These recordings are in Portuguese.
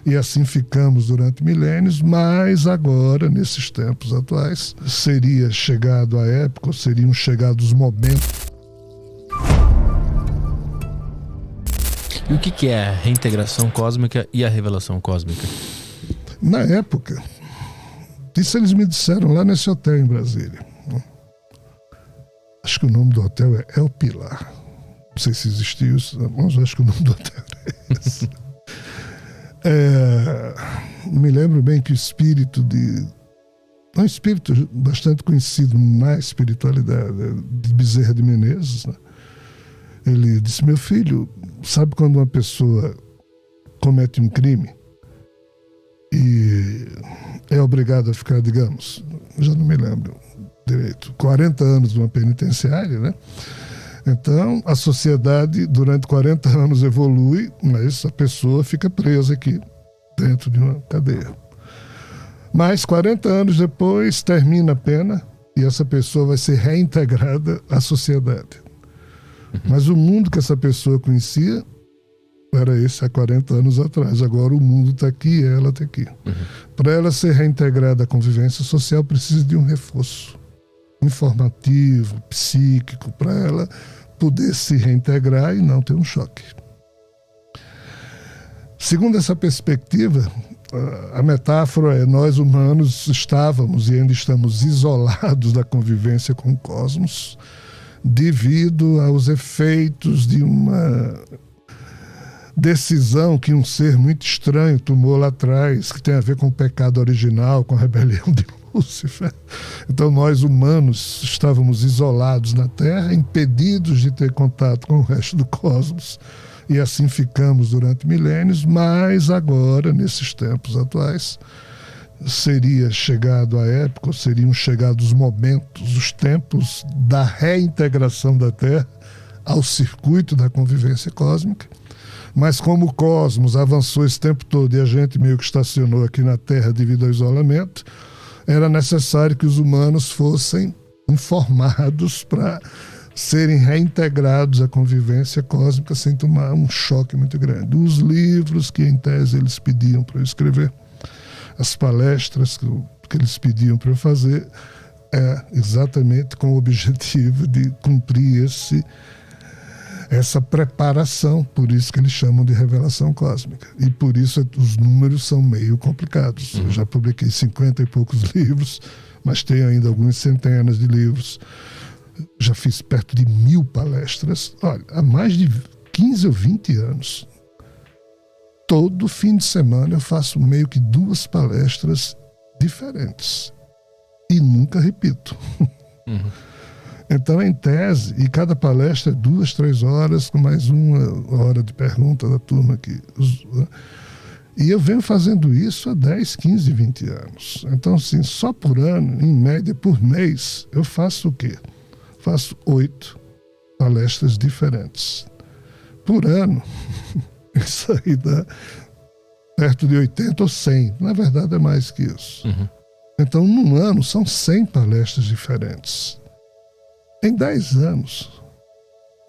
e assim ficamos durante milênios, mas agora, nesses tempos atuais, seria chegado a época, ou seriam chegados os momentos. E o que é a reintegração cósmica e a revelação cósmica? Na época, isso eles me disseram lá nesse hotel em Brasília. Acho que o nome do hotel é El Pilar. Não sei se existiu isso, mas acho que o nome do hotel é esse. Me lembro bem que o espírito um espírito bastante conhecido na espiritualidade, de Bezerra de Menezes, né? Ele disse: meu filho, sabe quando uma pessoa comete um crime e é obrigada a ficar, digamos, já não me lembro direito, 40 anos numa penitenciária, né? Então, a sociedade, durante 40 anos, evolui, mas a pessoa fica presa aqui, dentro de uma cadeia. Mas 40 anos depois, termina a pena e essa pessoa vai ser reintegrada à sociedade. Mas o mundo que essa pessoa conhecia era esse há 40 anos atrás. Agora o mundo está aqui e ela está aqui. Para ela ser reintegrada à convivência social, precisa de um reforço informativo, psíquico, para ela poder se reintegrar e não ter um choque. Segundo essa perspectiva, a metáfora é: nós humanos estávamos e ainda estamos isolados da convivência com o cosmos devido aos efeitos de uma decisão que um ser muito estranho tomou lá atrás, que tem a ver com o pecado original, com a rebelião de Lúcifer. Então nós humanos estávamos isolados na Terra, impedidos de ter contato com o resto do cosmos, e assim ficamos durante milênios, mas agora, nesses tempos atuais, seria chegado a época, ou seriam chegados os momentos, os tempos da reintegração da Terra ao circuito da convivência cósmica. Mas como o cosmos avançou esse tempo todo e a gente meio que estacionou aqui na Terra devido ao isolamento, era necessário que os humanos fossem informados para serem reintegrados à convivência cósmica sem tomar um choque muito grande. Os livros que, em tese, eles pediam para eu escrever, as palestras que eles pediam para eu fazer, exatamente com o objetivo de cumprir essa preparação. Por isso que eles chamam de revelação cósmica. E por isso os números são meio complicados. Eu já publiquei 50 e poucos livros, mas tenho ainda algumas centenas de livros. Já fiz perto de 1000 palestras. Olha, há mais de 15 ou 20 anos. Todo fim de semana eu faço meio que 2 palestras diferentes. E nunca repito. Então, em tese, e cada palestra é 2, 3 horas, com mais 1 hora de pergunta da turma aqui. E eu venho fazendo isso há 10, 15, 20 anos. Então, assim, só por ano, em média, por mês, eu faço o quê? Faço 8 palestras diferentes. Por ano, isso aí dá perto de 80 ou 100. Na verdade, é mais que isso. Então, num ano, são 100 palestras diferentes. Em 10 anos,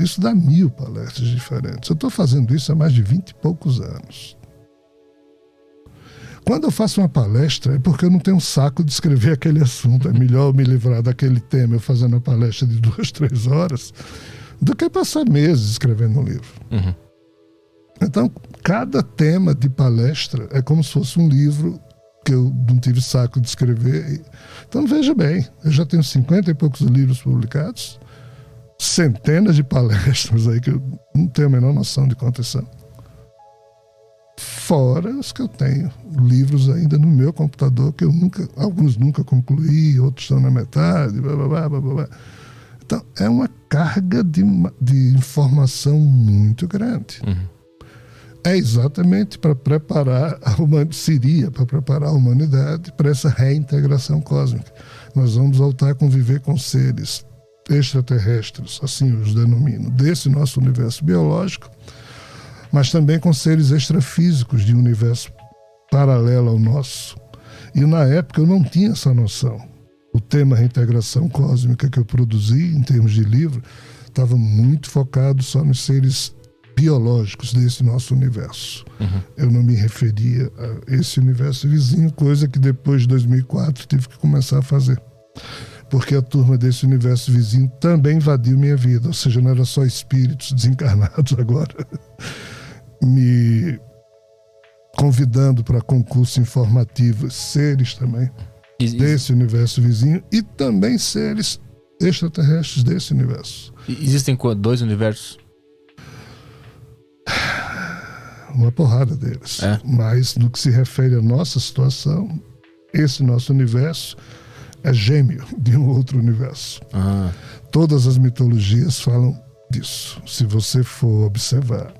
isso dá 1000 palestras diferentes. Eu estou fazendo isso há mais de 20 e poucos anos. Quando eu faço uma palestra, é porque eu não tenho um saco de escrever aquele assunto. É melhor eu me livrar daquele tema, eu fazendo uma palestra de 2, 3 horas, do que passar meses escrevendo um livro. Então, cada tema de palestra é como se fosse um livro que eu não tive saco de escrever. Então, veja bem, eu já tenho 50 e poucos livros publicados, centenas de palestras aí que eu não tenho a menor noção de quantas são. Fora os que eu tenho, livros ainda no meu computador, que alguns nunca concluí, outros estão na metade, blá, blá, blá, blá, blá. Então, é uma carga de informação muito grande. É exatamente para preparar a humanidade, seria para preparar a humanidade para essa reintegração cósmica. Nós vamos voltar a conviver com seres extraterrestres, assim os denomino, desse nosso universo biológico, mas também com seres extrafísicos de um universo paralelo ao nosso. E na época eu não tinha essa noção. O tema reintegração cósmica que eu produzi, em termos de livro, estava muito focado só nos seres biológicos desse nosso universo. Eu não me referia a esse universo vizinho, coisa que depois de 2004 tive que começar a fazer. Porque a turma desse universo vizinho também invadiu minha vida, ou seja, não era só espíritos desencarnados agora, me convidando para concurso informativo, seres também desse universo vizinho e também seres extraterrestres desse universo. Existem 2 universos? Uma porrada deles. Mas no que se refere à nossa situação, esse nosso universo é gêmeo de um outro universo. Todas as mitologias falam disso. Se você for observar.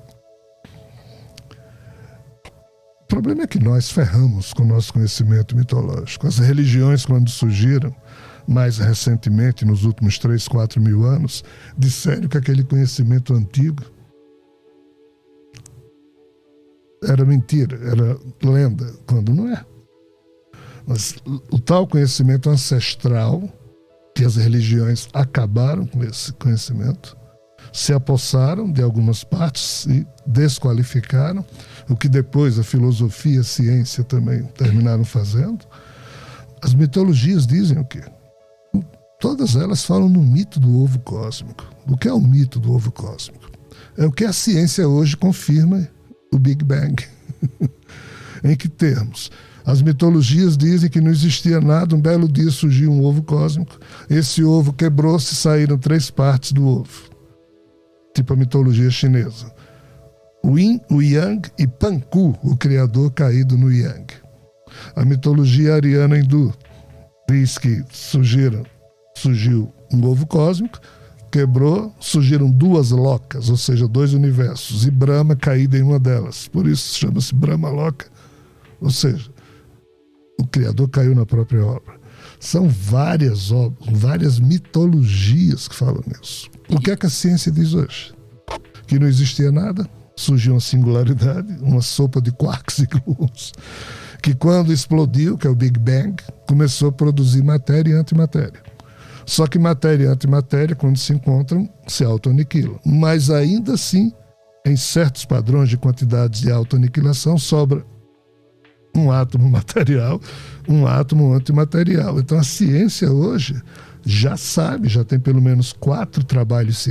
O problema é que nós ferramos com o nosso conhecimento mitológico. As religiões, quando surgiram, mais recentemente, nos últimos 3, 4 mil anos, disseram que aquele conhecimento antigo era mentira, era lenda, quando não é. Mas o tal conhecimento ancestral, que as religiões acabaram com esse conhecimento, se apossaram de algumas partes e desqualificaram, o que depois a filosofia e a ciência também terminaram fazendo. As mitologias dizem o quê? Todas elas falam no mito do ovo cósmico. O que é o mito do ovo cósmico? É o que a ciência hoje confirma, o Big Bang. Em que termos? As mitologias dizem que não existia nada, um belo dia surgiu um ovo cósmico, esse ovo quebrou-se e saíram 3 partes do ovo. Tipo a mitologia chinesa. O Yin, o Yang e Panku, o criador caído no Yang. A mitologia ariana hindu diz que surgiu um ovo cósmico, quebrou, surgiram 2 locas, ou seja, 2 universos, e Brahma caído em uma delas. Por isso chama-se Brahma Loka. Ou seja, o Criador caiu na própria obra. São várias obras, várias mitologias que falam nisso. O que é que a ciência diz hoje? Que não existia nada, surgiu uma singularidade, uma sopa de quarks e gluons, que quando explodiu, que é o Big Bang, começou a produzir matéria e antimatéria. Só que matéria e antimatéria, quando se encontram, se autoaniquilam. Mas ainda assim, em certos padrões de quantidades de autoaniquilação, sobra um átomo material, um átomo antimaterial. Então a ciência hoje já sabe, já tem pelo menos 4 trabalhos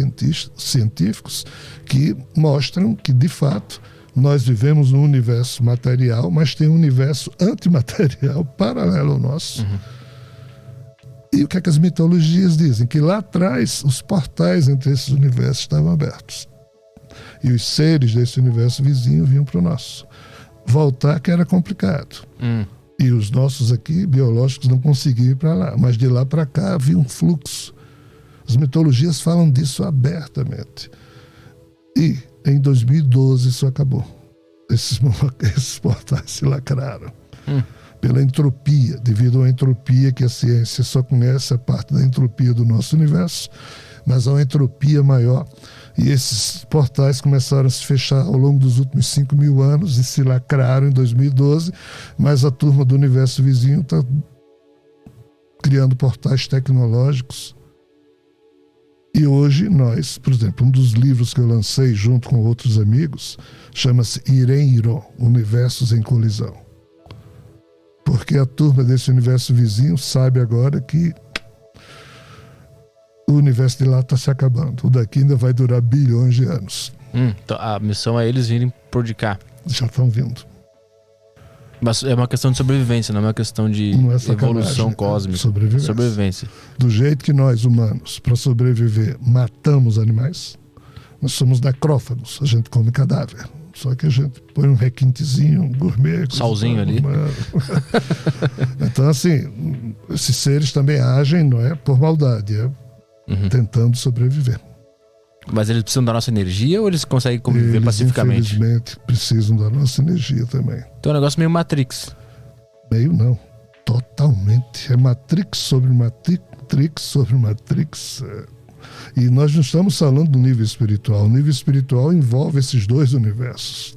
científicos que mostram que, de fato, nós vivemos num universo material, mas tem um universo antimaterial paralelo ao nosso. E o que é que as mitologias dizem? Que lá atrás os portais entre esses universos estavam abertos. E os seres desse universo vizinho vinham para o nosso. Voltar que era complicado. E os nossos aqui, biológicos, não conseguiam ir para lá. Mas de lá para cá havia um fluxo. As mitologias falam disso abertamente. E em 2012 isso acabou. Esses portais se lacraram. Pela entropia, devido à entropia que a ciência só conhece a parte da entropia do nosso universo, mas há uma entropia maior. E esses portais começaram a se fechar ao longo dos últimos 5 mil anos e se lacraram em 2012, mas a turma do universo vizinho está criando portais tecnológicos. E hoje nós, por exemplo, um dos livros que eu lancei junto com outros amigos, chama-se Iren-Iron, Universos em Colisão. Porque a turma desse universo vizinho sabe agora que o universo de lá está se acabando. O daqui ainda vai durar bilhões de anos. Então a missão é eles virem por de cá. Já estão vindo. Mas é uma questão de sobrevivência, não é uma questão de evolução cósmica. Sobrevivência. Do jeito que nós, humanos, para sobreviver, matamos animais, nós somos necrófagos, a gente come cadáver. Só que a gente põe um requintezinho, um gourmet. Salzinho ali. Então, assim, esses seres também agem, não é por maldade, é tentando sobreviver. Mas eles precisam da nossa energia ou eles conseguem conviver pacificamente? Infelizmente, precisam da nossa energia também. Então é um negócio meio Matrix. Meio não. Totalmente. É Matrix sobre Matrix sobre Matrix. E nós não estamos falando do nível espiritual. O nível espiritual envolve esses dois universos.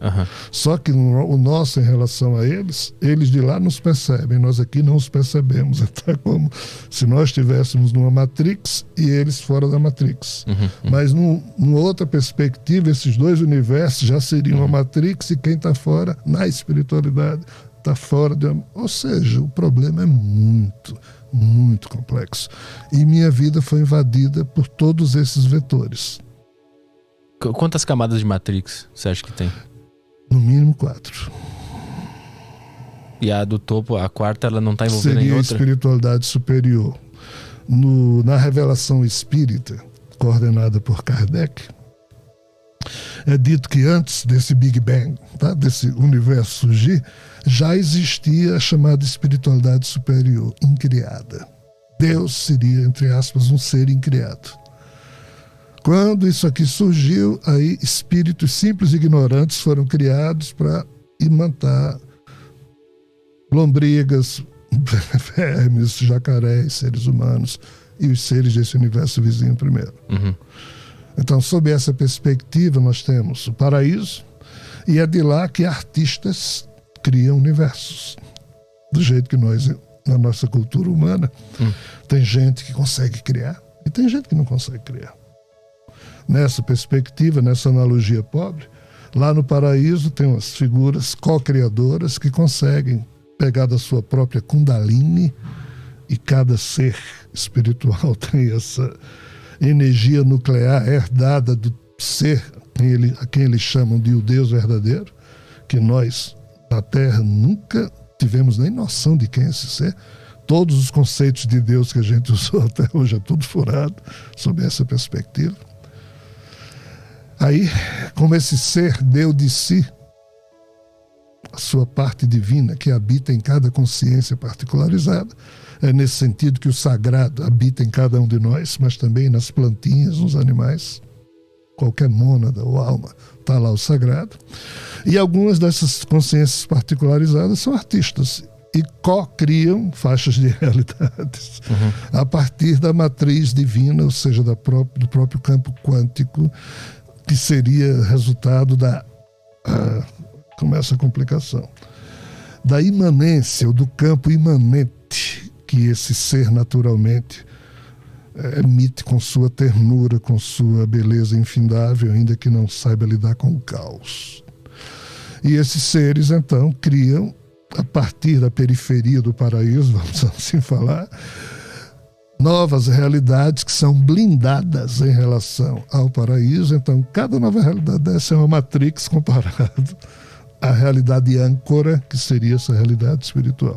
Só que o nosso, em relação a eles de lá nos percebem, nós aqui não os percebemos. Então é como se nós estivéssemos numa Matrix e eles fora da Matrix. Mas numa outra perspectiva, esses dois universos já seriam uma Matrix, e quem está fora, na espiritualidade, está fora de... Ou seja, o problema é muito, muito complexo. E minha vida foi invadida por todos esses vetores. Quantas camadas de Matrix você acha que tem? No mínimo 4. E a do topo, a quarta, ela não está envolvida Seria em outra? Seria a espiritualidade superior. Na revelação espírita, coordenada por Kardec, é dito que antes desse Big Bang, tá, desse universo surgir, já existia a chamada espiritualidade superior, incriada. Deus seria, entre aspas, um ser incriado. Quando isso aqui surgiu, aí espíritos simples e ignorantes foram criados para imantar lombrigas, vermes, jacarés, seres humanos e os seres desse universo vizinho primeiro. Então, sob essa perspectiva, nós temos o paraíso, e é de lá que artistas criam universos. Do jeito que nós, na nossa cultura humana, tem gente que consegue criar e tem gente que não consegue criar. Nessa perspectiva, nessa analogia pobre, lá no paraíso tem umas figuras co-criadoras que conseguem pegar da sua própria Kundalini, e cada ser espiritual tem essa energia nuclear herdada do ser a quem eles chamam de o Deus verdadeiro, que nós, na Terra, nunca tivemos nem noção de quem é esse ser. Todos os conceitos de Deus que a gente usou até hoje é tudo furado, sob essa perspectiva. Aí, como esse ser deu de si a sua parte divina que habita em cada consciência particularizada, é nesse sentido que o sagrado habita em cada um de nós, mas também nas plantinhas, nos animais. Qualquer mônada ou alma, está lá o sagrado. E algumas dessas consciências particularizadas são artistas e co-criam faixas de realidades a partir da matriz divina, ou seja, do próprio campo quântico, que seria resultado da... começa a complicação. Da imanência, ou do campo imanente que esse ser naturalmente emite com sua ternura, com sua beleza infindável, ainda que não saiba lidar com o caos. E esses seres, então, criam, a partir da periferia do paraíso, vamos assim falar, novas realidades que são blindadas em relação ao paraíso. Então, cada nova realidade dessa é uma matrix comparada à realidade âncora, que seria essa realidade espiritual.